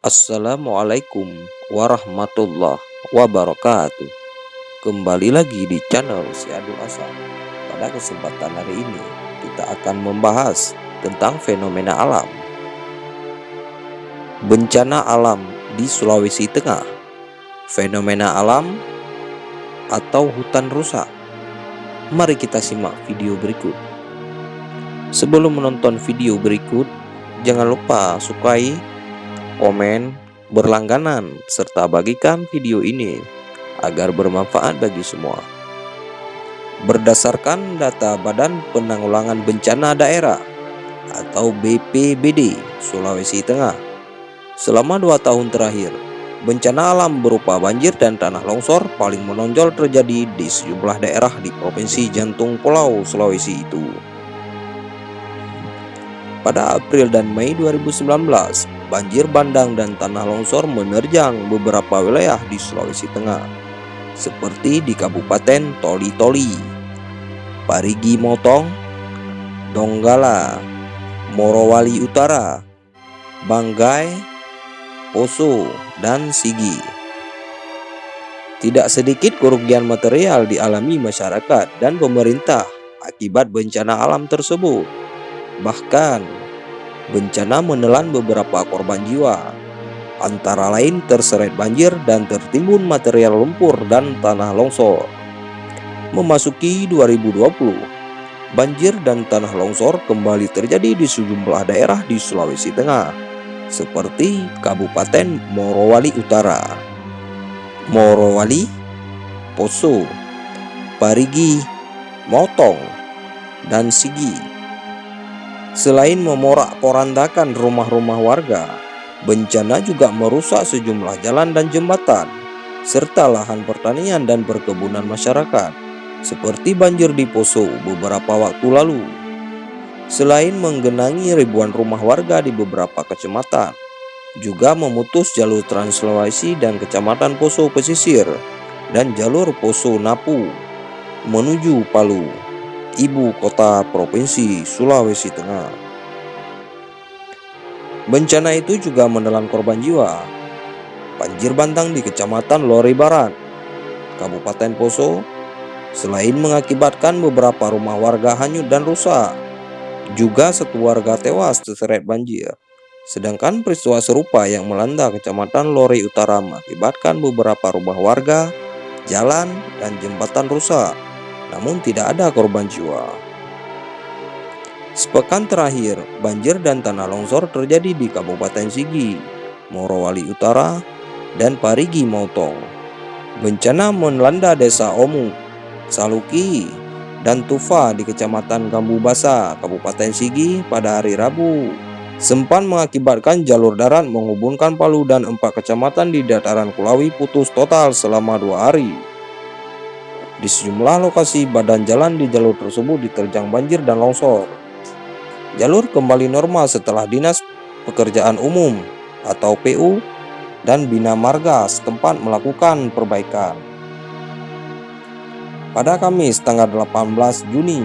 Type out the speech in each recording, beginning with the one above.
Assalamualaikum warahmatullahi wabarakatuh. Kembali lagi di channel Syadul Asam. Pada kesempatan hari ini kita akan membahas tentang fenomena alam, bencana alam di Sulawesi Tengah, fenomena alam atau hutan rusak. Mari kita simak video berikut. Sebelum menonton video berikut, jangan lupa sukai, komen, berlangganan, serta bagikan video ini agar bermanfaat bagi semua. Berdasarkan data Badan Penanggulangan Bencana Daerah atau BPBD Sulawesi Tengah, selama 2 tahun terakhir, bencana alam berupa banjir dan tanah longsor paling menonjol terjadi di sejumlah daerah di Provinsi Jantung Pulau Sulawesi itu. Pada April dan Mei 2019, banjir bandang dan tanah longsor menerjang beberapa wilayah di Sulawesi Tengah, seperti di Kabupaten Toli-Toli, Parigi Motong, Donggala, Morowali Utara, Banggai, Poso, dan Sigi. Tidak sedikit kerugian material dialami masyarakat dan pemerintah akibat bencana alam tersebut. Bahkan, bencana menelan beberapa korban jiwa, antara lain terseret banjir dan tertimbun material lumpur dan tanah longsor. Memasuki 2020, banjir dan tanah longsor kembali terjadi di sejumlah daerah di Sulawesi Tengah, seperti Kabupaten Morowali Utara, Morowali, Poso, Parigi, Motong, dan Sigi. Selain memorak-porandakan rumah-rumah warga, bencana juga merusak sejumlah jalan dan jembatan, serta lahan pertanian dan perkebunan masyarakat, seperti banjir di Poso beberapa waktu lalu. Selain menggenangi ribuan rumah warga di beberapa kecamatan, juga memutus jalur Trans Sulawesi dan Kecamatan Poso Pesisir, dan jalur Poso Napu menuju Palu, ibu kota Provinsi Sulawesi Tengah. Bencana itu juga menelan korban jiwa. Banjir bandang di Kecamatan Lori Barat, Kabupaten Poso, selain mengakibatkan beberapa rumah warga hanyut dan rusak, juga satu warga tewas terseret banjir. Sedangkan peristiwa serupa yang melanda Kecamatan Lori Utara mengakibatkan beberapa rumah warga, jalan, dan jembatan rusak, namun tidak ada korban jiwa. Sepekan terakhir, banjir dan tanah longsor terjadi di Kabupaten Sigi, Morowali Utara, dan Parigi Motong. Bencana melanda desa Omu, Saluki, dan Tufa di Kecamatan Gambu Basa, Kabupaten Sigi pada hari Rabu. Sempat mengakibatkan jalur darat menghubungkan Palu dan 4 kecamatan di dataran Kulawi putus total selama 2 hari. Di sejumlah lokasi badan jalan di jalur tersebut diterjang banjir dan longsor. Jalur kembali normal setelah Dinas Pekerjaan Umum atau PU dan Bina Marga setempat melakukan perbaikan. Pada Kamis tanggal 18 Juni,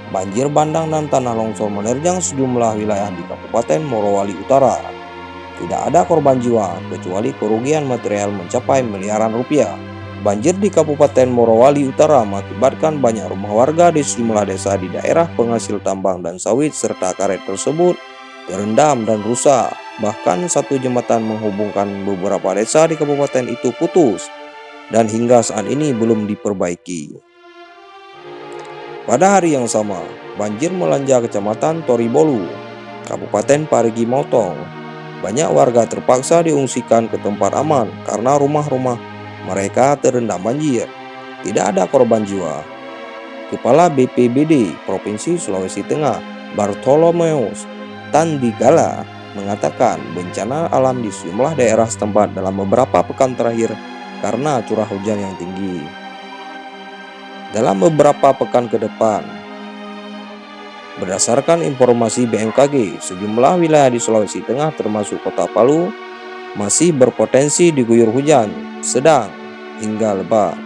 banjir bandang dan tanah longsor menerjang sejumlah wilayah di Kabupaten Morowali Utara. Tidak ada korban jiwa kecuali kerugian material mencapai miliaran rupiah. Banjir di Kabupaten Morowali Utara mengakibatkan banyak rumah warga di sejumlah desa di daerah penghasil tambang dan sawit serta karet tersebut terendam dan rusak. Bahkan satu jembatan menghubungkan beberapa desa di kabupaten itu putus dan hingga saat ini belum diperbaiki. Pada hari yang sama, banjir melanda Kecamatan Toribolu, Kabupaten Parigi Motong. Banyak warga terpaksa diungsikan ke tempat aman karena rumah-rumah mereka terendam banjir. Tidak ada korban jiwa. Kepala BPBD Provinsi Sulawesi Tengah, Bartolomeus Tandigala, mengatakan bencana alam di sejumlah daerah setempat dalam beberapa pekan terakhir karena curah hujan yang tinggi. Dalam beberapa pekan ke depan, berdasarkan informasi BMKG, sejumlah wilayah di Sulawesi Tengah termasuk Kota Palu masih berpotensi diguyur hujan sedang hingga lebat.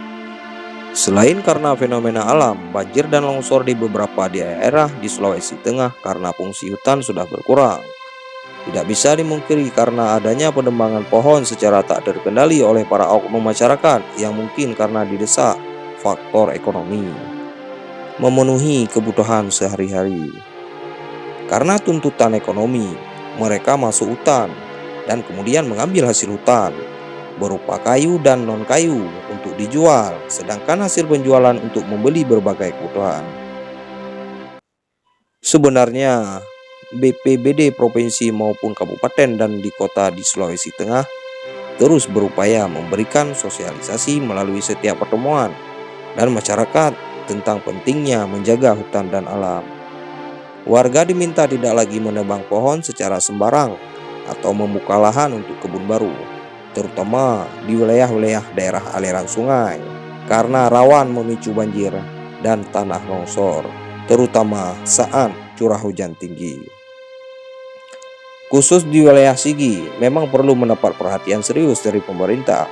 Selain karena fenomena alam, banjir dan longsor di beberapa daerah di Sulawesi Tengah karena fungsi hutan sudah berkurang. Tidak bisa dimungkiri karena adanya penebangan pohon secara tak terkendali oleh para oknum masyarakat yang mungkin karena didesak faktor ekonomi, memenuhi kebutuhan sehari-hari. Karena tuntutan ekonomi, mereka masuk hutan dan kemudian mengambil hasil hutan berupa kayu dan non-kayu untuk dijual, sedangkan hasil penjualan untuk membeli berbagai kebutuhan. Sebenarnya, BPBD provinsi maupun kabupaten dan di kota di Sulawesi Tengah terus berupaya memberikan sosialisasi melalui setiap pertemuan dan masyarakat tentang pentingnya menjaga hutan dan alam. Warga diminta tidak lagi menebang pohon secara sembarang atau membuka lahan untuk kebun baru, terutama di wilayah-wilayah daerah aliran sungai, karena rawan memicu banjir dan tanah longsor, terutama saat curah hujan tinggi. Khusus di wilayah Sigi, memang perlu mendapat perhatian serius dari pemerintah,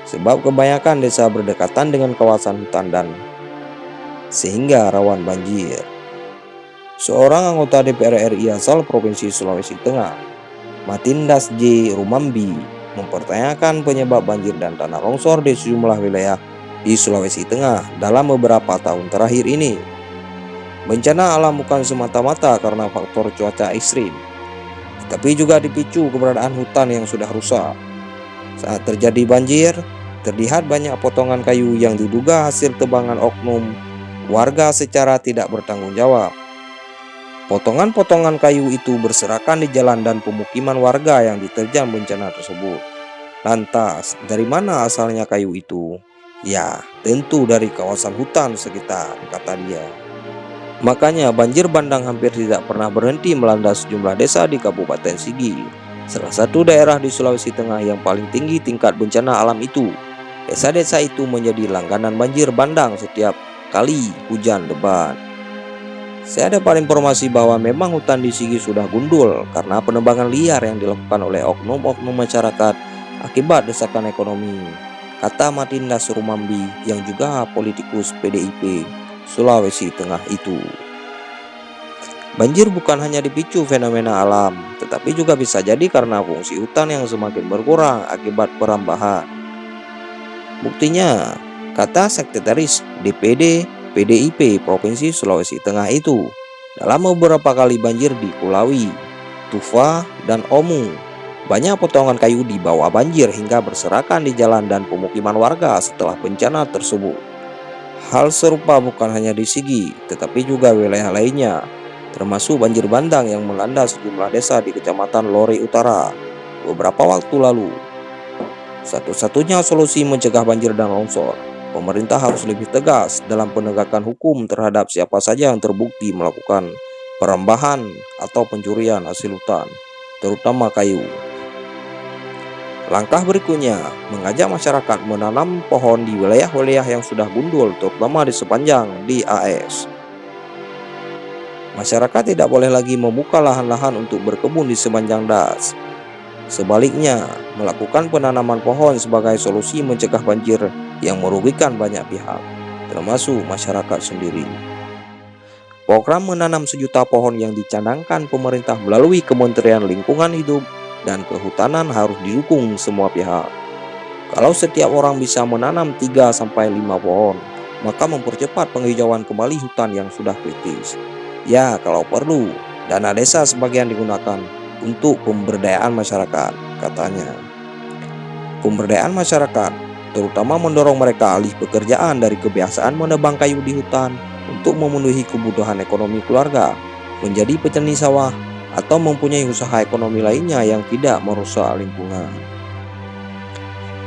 sebab kebanyakan desa berdekatan dengan kawasan hutan dan sehingga rawan banjir. Seorang anggota DPR RI asal Provinsi Sulawesi Tengah, Matindas J. Rumambi, mempertanyakan penyebab banjir dan tanah longsor di sejumlah wilayah di Sulawesi Tengah dalam beberapa tahun terakhir ini. Bencana alam bukan semata-mata karena faktor cuaca ekstrim, tapi juga dipicu keberadaan hutan yang sudah rusak. Saat terjadi banjir, terlihat banyak potongan kayu yang diduga hasil tebangan oknum warga secara tidak bertanggung jawab. Potongan-potongan kayu itu berserakan di jalan dan pemukiman warga yang diterjang bencana tersebut. Lantas, dari mana asalnya kayu itu? Ya, tentu dari kawasan hutan sekitar, kata dia. Makanya banjir bandang hampir tidak pernah berhenti melanda sejumlah desa di Kabupaten Sigi, salah satu daerah di Sulawesi Tengah yang paling tinggi tingkat bencana alam itu. Desa-desa itu menjadi langganan banjir bandang setiap kali hujan lebat. Saya dapat informasi bahwa memang hutan di Sigi sudah gundul karena penebangan liar yang dilakukan oleh oknum-oknum masyarakat akibat desakan ekonomi, kata Matindas Rumambi yang juga politikus PDIP Sulawesi Tengah itu. Banjir bukan hanya dipicu fenomena alam, tetapi juga bisa jadi karena fungsi hutan yang semakin berkurang akibat perambahan. Buktinya, kata Sekretaris DPD PDIP Provinsi Sulawesi Tengah itu, dalam beberapa kali banjir di Kulawi, Tufa, dan Omu, banyak potongan kayu di bawah banjir hingga berserakan di jalan dan pemukiman warga setelah bencana tersebut. Hal serupa bukan hanya di Sigi, tetapi juga wilayah lainnya, termasuk banjir bandang yang melanda sejumlah desa di Kecamatan Lore Utara beberapa waktu lalu. Satu-satunya solusi mencegah banjir dan longsor, pemerintah harus lebih tegas dalam penegakan hukum terhadap siapa saja yang terbukti melakukan perambahan atau pencurian hasil hutan, terutama kayu. Langkah berikutnya, mengajak masyarakat menanam pohon di wilayah-wilayah yang sudah gundul, terutama di sepanjang DAS. Masyarakat tidak boleh lagi membuka lahan-lahan untuk berkebun di sepanjang DAS. Sebaliknya, melakukan penanaman pohon sebagai solusi mencegah banjir yang merugikan banyak pihak, termasuk masyarakat sendiri. Program menanam 1.000.000 pohon yang dicanangkan pemerintah melalui Kementerian Lingkungan Hidup dan Kehutanan harus didukung semua pihak. Kalau setiap orang bisa menanam 3-5 pohon, maka mempercepat penghijauan kembali hutan yang sudah kritis. Ya, kalau perlu, dana desa sebagian digunakan untuk pemberdayaan masyarakat, katanya. Pemberdayaan masyarakat, terutama mendorong mereka alih pekerjaan dari kebiasaan menebang kayu di hutan untuk memenuhi kebutuhan ekonomi keluarga, menjadi petani sawah, atau mempunyai usaha ekonomi lainnya yang tidak merusak lingkungan.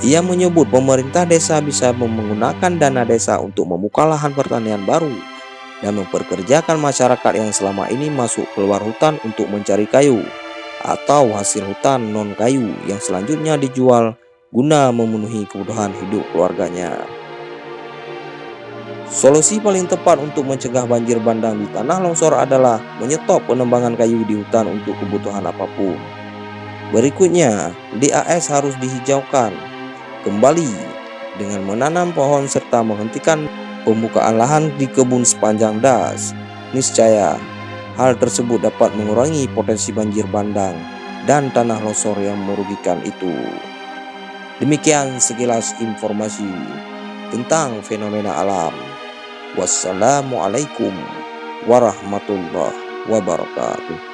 Ia menyebut pemerintah desa bisa menggunakan dana desa untuk membuka lahan pertanian baru dan memperkerjakan masyarakat yang selama ini masuk keluar hutan untuk mencari kayu atau hasil hutan non-kayu yang selanjutnya dijual guna memenuhi kebutuhan hidup keluarganya. Solusi paling tepat untuk mencegah banjir bandang di tanah longsor adalah menyetop penebangan kayu di hutan untuk kebutuhan apapun. Berikutnya, DAS harus dihijaukan kembali dengan menanam pohon serta menghentikan pembukaan lahan di kebun sepanjang DAS. Niscaya hal tersebut dapat mengurangi potensi banjir bandang dan tanah longsor yang merugikan itu. Demikian sekilas informasi tentang fenomena alam. Wassalamualaikum warahmatullahi wabarakatuh.